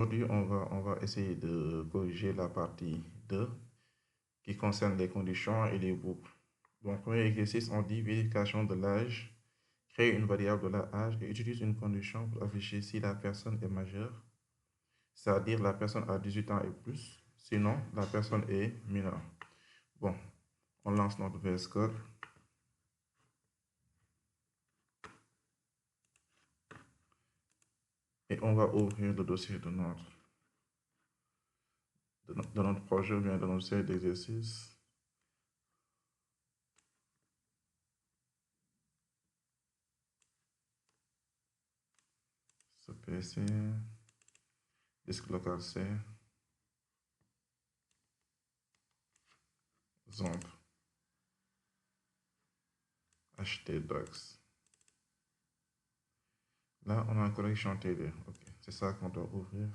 Aujourd'hui, on va essayer de corriger la partie 2 qui concerne les conditions et les groupes. Donc, premier exercice, on dit vérification de l'âge. Crée une variable de l'âge et utilise une condition pour afficher si la personne est majeure, c'est-à-dire la personne a 18 ans et plus, sinon la personne est mineure. Bon, on lance notre VS Code. Et on va ouvrir le dossier de notre projet ou bien de notre série d'exercices. PC, disque local C, Zomb, htdocs. Là, on a une collection TD. Ok, c'est ça qu'on doit ouvrir.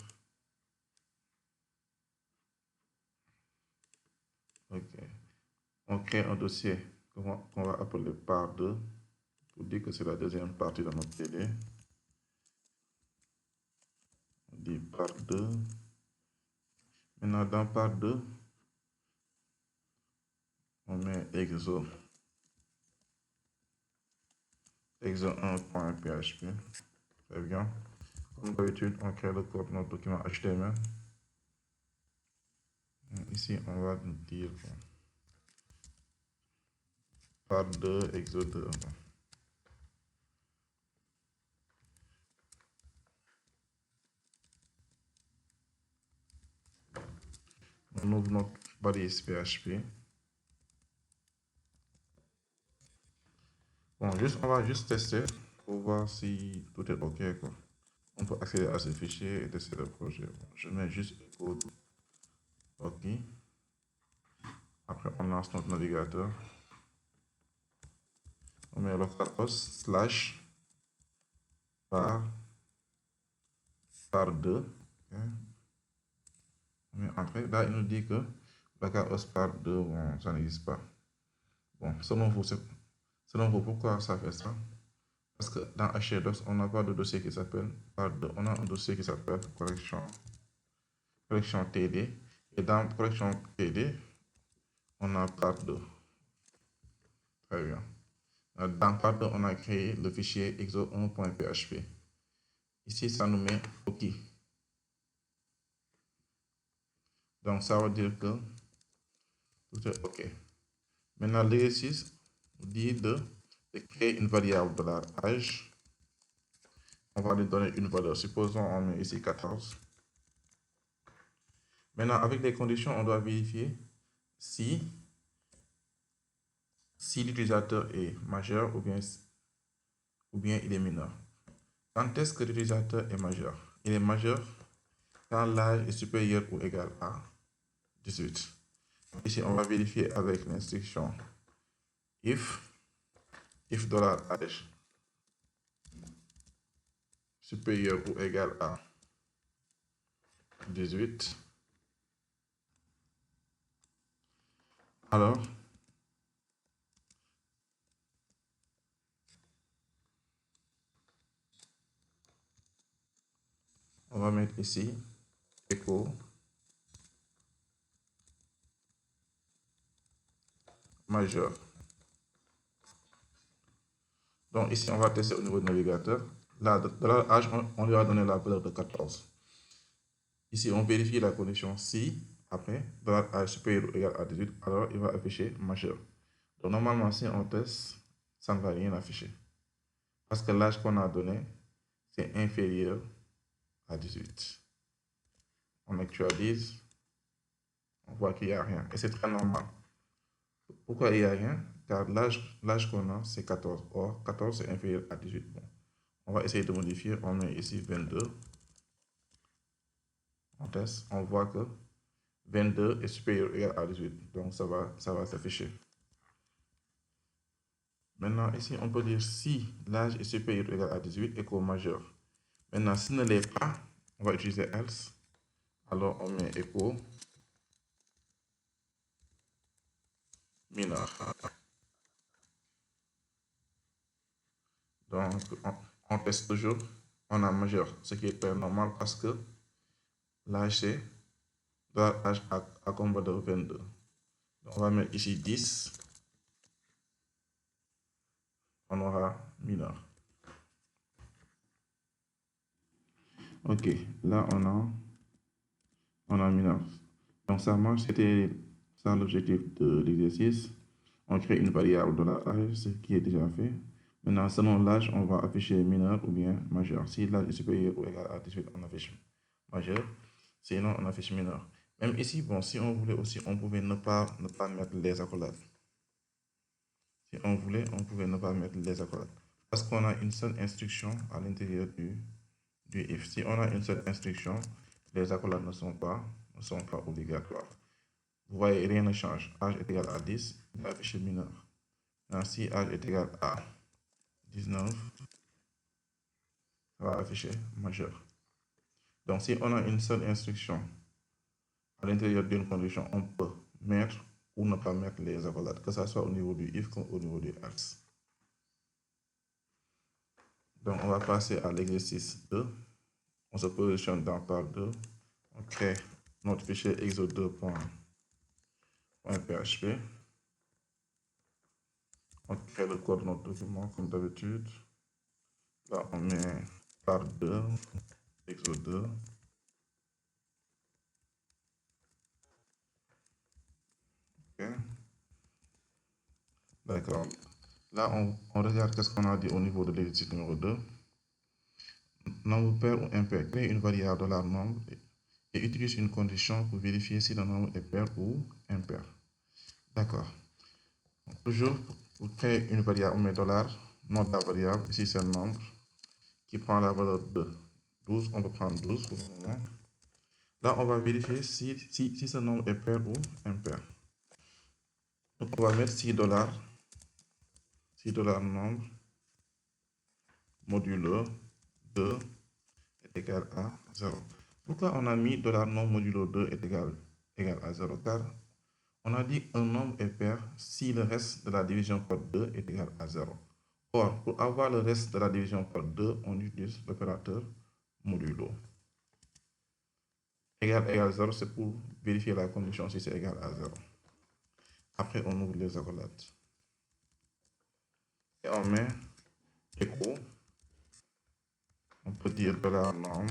Ok. On crée un dossier qu'on va appeler part 2 pour dire que c'est la deuxième partie de notre TD. On dit part 2. Maintenant, dans part 2, on met exo 1.php. Très bien. Comme d'habitude, on crée le code de notre document HTML. Ici, on va dire part 2, exo 2. On ouvre notre balice PHP. Bon, on va juste tester pour voir si tout est OK, quoi. On peut accéder à ce fichier et tester le projet. Bon, je mets juste code OK. Après, on lance notre navigateur. On met localhost slash par 2. Okay. On met entrée. Là, il nous dit que localhost par 2, bon, ça n'existe pas. Bon, selon vous, pourquoi ça fait ça? Parce que dans htdocs, on n'a pas de dossier qui s'appelle par 2. On a un dossier qui s'appelle collection TD. Et dans collection TD, on a part 2. Très bien. Dans part 2, on a créé le fichier exo1.php. Ici, ça nous met OK. Donc, ça veut dire que tout est OK. Maintenant, l'exercice dit de créer une variable de l'âge. On va lui donner une valeur. Supposons on met ici 14. Maintenant, avec les conditions, on doit vérifier si l'utilisateur est majeur ou bien il est mineur. Quand est-ce que l'utilisateur est majeur? Il est majeur quand l'âge est supérieur ou égal à 18. Ici, on va vérifier avec l'instruction if $âge supérieur ou égal à 18. Alors, on va mettre ici echo majeur. Donc ici, on va tester au niveau du navigateur. Là, de l'âge, on lui a donné la valeur de 14. Ici, on vérifie la condition si, après, $âge supérieur ou égal à 18, alors il va afficher majeur. Donc normalement, si on teste, ça ne va rien afficher. Parce que l'âge qu'on a donné, c'est inférieur à 18. On actualise, on voit qu'il n'y a rien. Et c'est très normal. Pourquoi il n'y a rien? Car l'âge qu'on a, c'est 14. Or, 14, c'est inférieur à 18. Bon. On va essayer de modifier. On met ici 22. On teste. On voit que 22 est supérieur ou égal à 18. Donc, ça va s'afficher. Maintenant, ici, on peut dire si l'âge est supérieur ou égal à 18, écho majeur. Maintenant, s'il ne l'est pas, on va utiliser else. Alors, on met écho mineur. Donc, on teste toujours. On a majeur, ce qui est très normal parce que l'âge c'est $h à comme valeur 22. Donc, on va mettre ici 10. On aura mineur. Ok, là on a mineur. Donc ça marche, c'était ça l'objectif de l'exercice. On crée une variable $âge, ce qui est déjà fait. Maintenant, selon l'âge, on va afficher mineur ou bien majeur. Si l'âge est supérieur ou égal à 18, on affiche majeur. Sinon, on affiche mineur. Même ici, bon, si on voulait aussi, on pouvait ne pas mettre les accolades. Si on voulait, on pouvait ne pas mettre les accolades. Parce qu'on a une seule instruction à l'intérieur du if. Si on a une seule instruction, les accolades ne sont pas obligatoires. Vous voyez, rien ne change. Âge est égal à 10, il va afficher mineur. Maintenant, si âge est égal à 19, ça va afficher majeur. Donc, si on a une seule instruction à l'intérieur d'une condition, on peut mettre ou ne pas mettre les accolades, que ce soit au niveau du if comme au niveau du else. Donc, on va passer à l'exercice 2. On se positionne dans part 2. On crée notre fichier exo2.php. On crée le code de notre document comme d'habitude. Là, on met part 2, exo2. Ok. D'accord. Là, on regarde qu'est-ce qu'on a dit au niveau de l'exercice numéro 2. Nombre pair ou impair. Crée une variable $nombre et utilise une condition pour vérifier si le nombre est pair ou impair. D'accord. Toujours, pour créer une variable, on met $, nom de la variable, ici c'est le nombre, qui prend la valeur de 12, on peut prendre 12 pour le moment. Là, on va vérifier si ce nombre est pair ou impair. Donc, on va mettre $6, nombre, modulo 2 est égal à 0. Pourquoi on a mis $nombre modulo 2 est égal à 0? Car on a dit un nombre est pair si le reste de la division par 2 est égal à 0. Or, pour avoir le reste de la division par 2, on utilise l'opérateur modulo. Égal à 0, c'est pour vérifier la condition si c'est égal à 0. Après, on ouvre les accolades. Et on met écho. On peut dire $nombre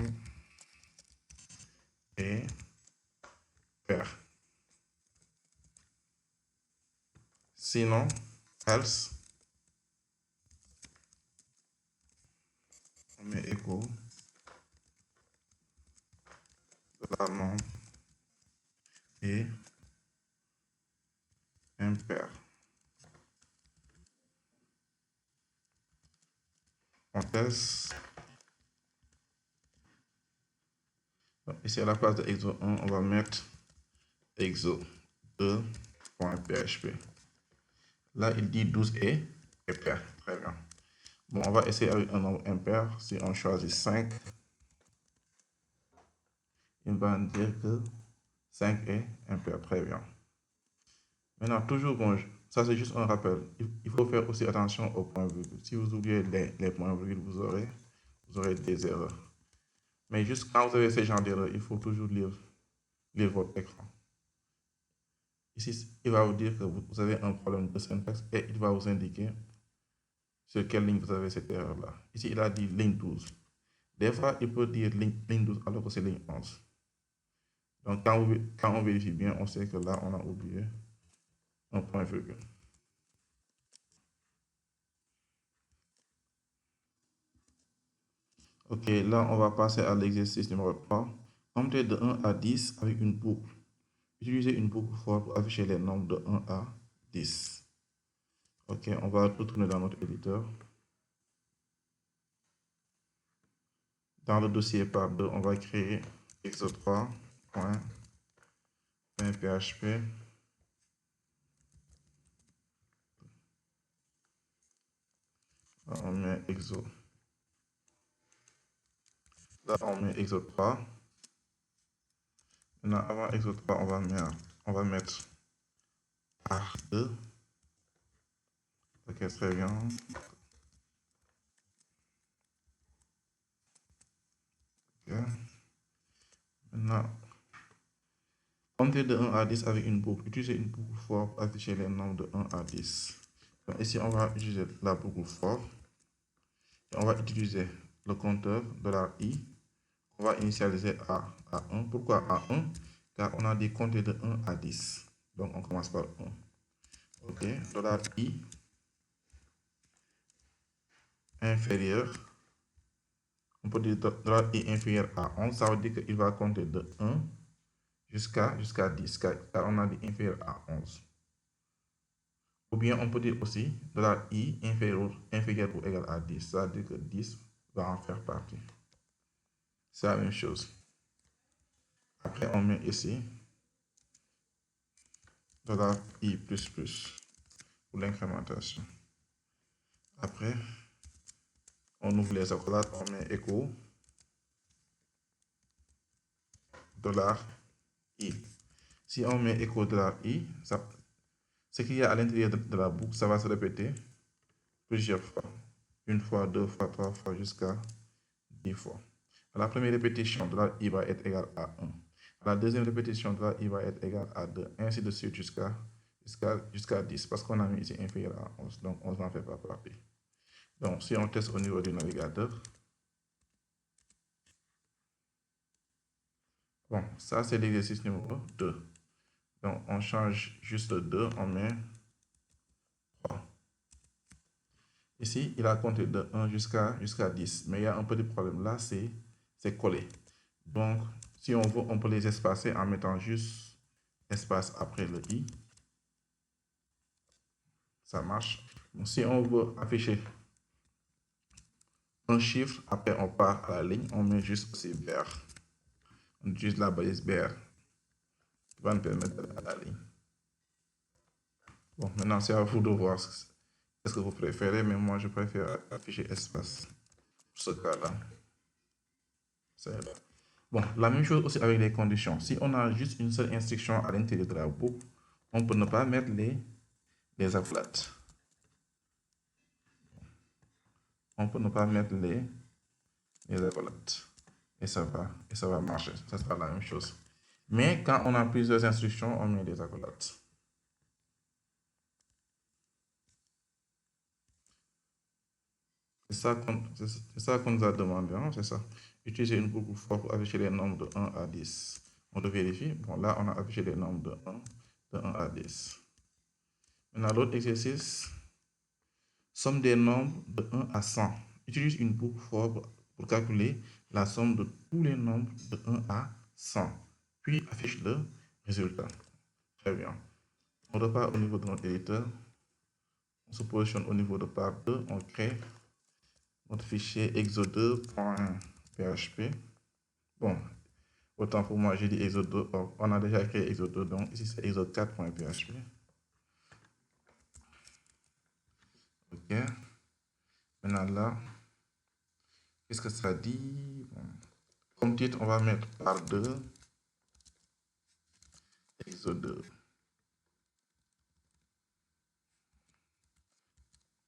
et pair. Sinon, else, on met écho $nombre et impair. On teste. Ici, à la place de exo 1, on va mettre exo2.php. Là, il dit 12 est pair. Très bien. Bon, on va essayer avec un nombre impair. Si on choisit 5, il va nous dire que 5 est impair. Très bien. Maintenant, toujours, bon, ça c'est juste un rappel. Il faut faire aussi attention aux points virgules. Si vous oubliez les points virgules, vous aurez des erreurs. Mais juste quand vous avez ces genre d'erreurs, il faut toujours lire votre écran. Ici, il va vous dire que vous avez un problème de syntaxe et il va vous indiquer sur quelle ligne vous avez cette erreur-là. Ici, il a dit ligne 12. Des fois, il peut dire ligne 12 alors que c'est ligne 11. Donc, quand on vérifie bien, on sait que là, on a oublié un point virgule. Ok, là, on va passer à l'exercice numéro 3. Compter de 1 à 10 avec une boucle. Utilisez une boucle for pour afficher les nombres de 1 à 10. Ok, on va retourner dans notre éditeur. Dans le dossier par 2, on va créer exo3.php. Là, on met exo. Là, on met exo3. Maintenant, avant exo3, on va mettre par2. Ok, très bien. Okay. Maintenant, compter de 1 à 10 avec une boucle. Utiliser une boucle for pour afficher les nombres de 1 à 10. Donc ici, on va utiliser la boucle for. Et on va utiliser le compteur $i. On va initialiser à 1. Pourquoi à 1? Car on a dit compter de 1 à 10. Donc on commence par 1. OK. $i inférieur. On peut dire $i inférieur à 11. Ça veut dire qu'il va compter de 1 jusqu'à 10. Car on a dit inférieur à 11. Ou bien on peut dire aussi $i inférieur ou égal à 10. Ça veut dire que 10 va en faire partie. C'est la même chose. Après, on met ici $i++ pour l'incrémentation. Après, on ouvre les accolades, on met écho $i. Si on met écho $i, ce qu'il y a à l'intérieur de la boucle, ça va se répéter plusieurs fois. Une fois, deux fois, trois fois, jusqu'à 10 fois. À la première répétition, $i va être égal à 1. À la deuxième répétition, $i va être égal à 2. Ainsi de suite jusqu'à 10. Parce qu'on a mis ici inférieur à 11. Donc 11 n'en fait pas partie. Donc si on teste au niveau du navigateur, bon, ça c'est l'exercice numéro 2. Donc on change juste 2, on met 3. Ici, il a compté de 1 jusqu'à 10. Mais il y a un petit problème là, c'est collé. Donc, si on veut, on peut les espacer en mettant juste espace après le i. Ça marche. Donc, si on veut afficher un chiffre, après on part à la ligne, on met juste aussi vert. On utilise la balise vert qui va nous permettre d'aller à la ligne. Bon, maintenant c'est à vous de voir ce que vous préférez, mais moi je préfère afficher espace pour ce cas-là. Bon, la même chose aussi avec les conditions. Si on a juste une seule instruction à l'intérieur de la boucle, on peut ne pas mettre les accolades. On peut ne pas mettre les accolades. Et ça va marcher. Ça sera la même chose. Mais quand on a plusieurs instructions, on met des accolades. C'est ça qu'on nous a demandé, hein, c'est ça. Utiliser une boucle for pour afficher les nombres de 1 à 10. On le vérifie. Bon, là, on a affiché les nombres de 1 à 10. Maintenant, l'autre exercice, somme des nombres de 1 à 100. Utilise une boucle for pour calculer la somme de tous les nombres de 1 à 100. Puis affiche le résultat. Très bien. On repart au niveau de notre éditeur. On se positionne au niveau de part 2. On crée notre fichier exo2.php. Bon, autant pour moi, j'ai dit exo2. On a déjà créé exo2, donc ici c'est exo4.php. Ok. Maintenant là, qu'est-ce que ça dit? Bon. Comme titre, on va mettre par 2 exo2.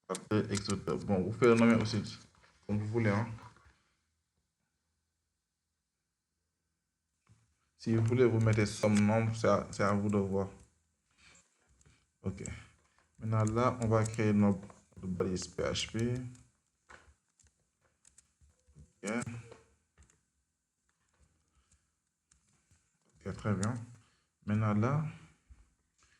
Par 2 exo2. Bon, vous pouvez le nommer aussi comme vous voulez. Hein. Si vous voulez, vous mettez somme nombre, c'est à vous de voir. Ok. Maintenant là, on va créer notre balise PHP. Ok. Ok, très bien. Maintenant là,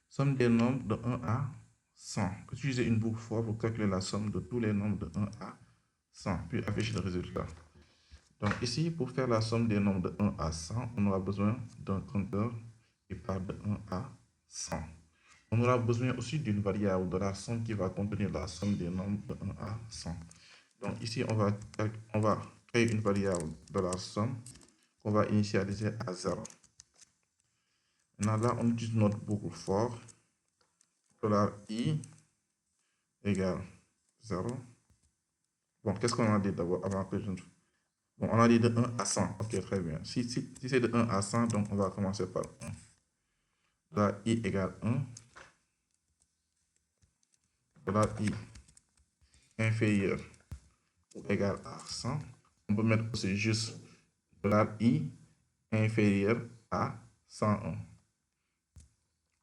somme des nombres de 1 à 100. Utilisez une boucle for pour calculer la somme de tous les nombres de 1 à 100, puis afficher le résultat. Donc ici, pour faire la somme des nombres de 1 à 100, on aura besoin d'un compteur qui part de 1 à 100. On aura besoin aussi d'une variable de la somme qui va contenir la somme des nombres de 1 à 100. Donc ici, on va créer une variable de la somme qu'on va initialiser à 0. Maintenant là, on utilise notre boucle for $i égale 0. Bon, qu'est-ce qu'on a dit d'abord avant que je ne... Bon, on a dit de 1 à 100. Ok, très bien. Si c'est de 1 à 100, donc on va commencer par 1. Là, i égale 1. Là, i inférieur ou égal à 100. On peut mettre aussi juste $i inférieur à 101.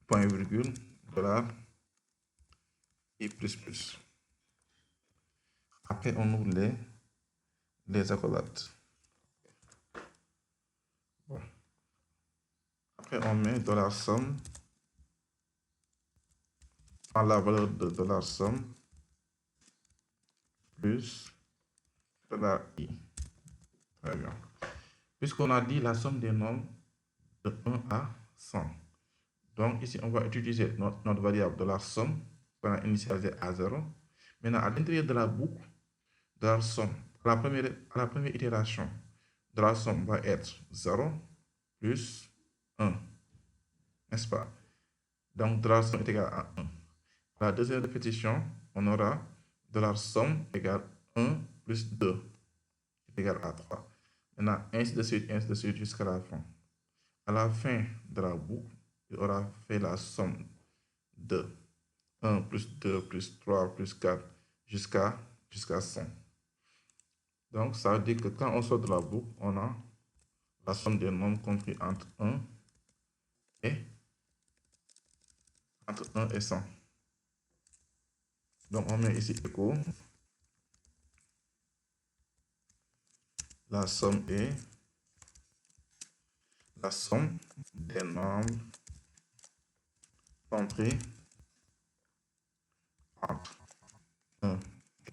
Point virgule, dollar et plus. Après, on ouvre les accolades. Bon. Après, on met dollar somme en la valeur de dollar somme plus dollar i. Très bien. Puisqu'on a dit la somme des nombres de 1 à 100. Donc ici, on va utiliser notre variable dollar somme qu'on a initialisée à 0. Maintenant, à l'intérieur de la boucle, dollar somme, à la première itération, dollar somme va être 0 plus 1. N'est-ce pas? Donc, dollar somme est égal à 1. À la deuxième répétition, on aura dollar somme égale 1 plus 2 est égal à 3. Maintenant, ainsi de suite jusqu'à la fin. À la fin de la boucle, il aura fait la somme de 1 plus 2 plus 3 plus 4 jusqu'à 100. Donc, ça veut dire que quand on sort de la boucle, on a la somme des nombres compris entre 1 et 100. Donc, on met ici écho. La somme est la somme des nombres compris entre 1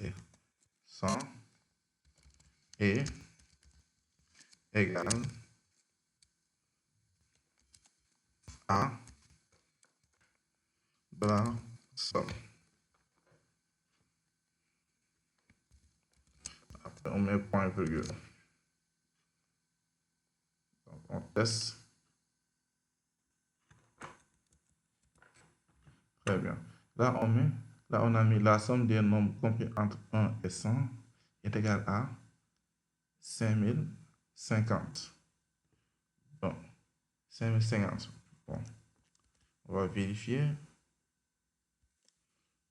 et 100 est égale à de la somme. Après, on met point virgule. Donc, on teste. Très bien. Là, on a mis la somme des nombres compris entre 1 et 100 est égale à 5050. Bon, 5050. Bon, on va vérifier.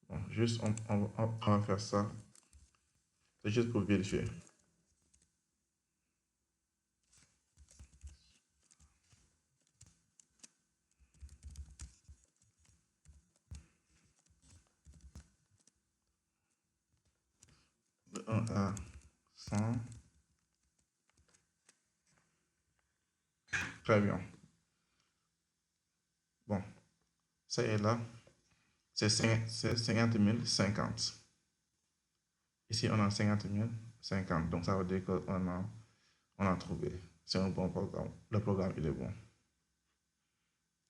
Bon, juste, on va faire ça. C'est juste pour vérifier. De 1 à 100. Très bien. Bon, ça est là. C'est 50 050. Ici, on a 50 050. Donc, ça veut dire qu'on a trouvé. C'est un bon programme. Le programme, il est bon.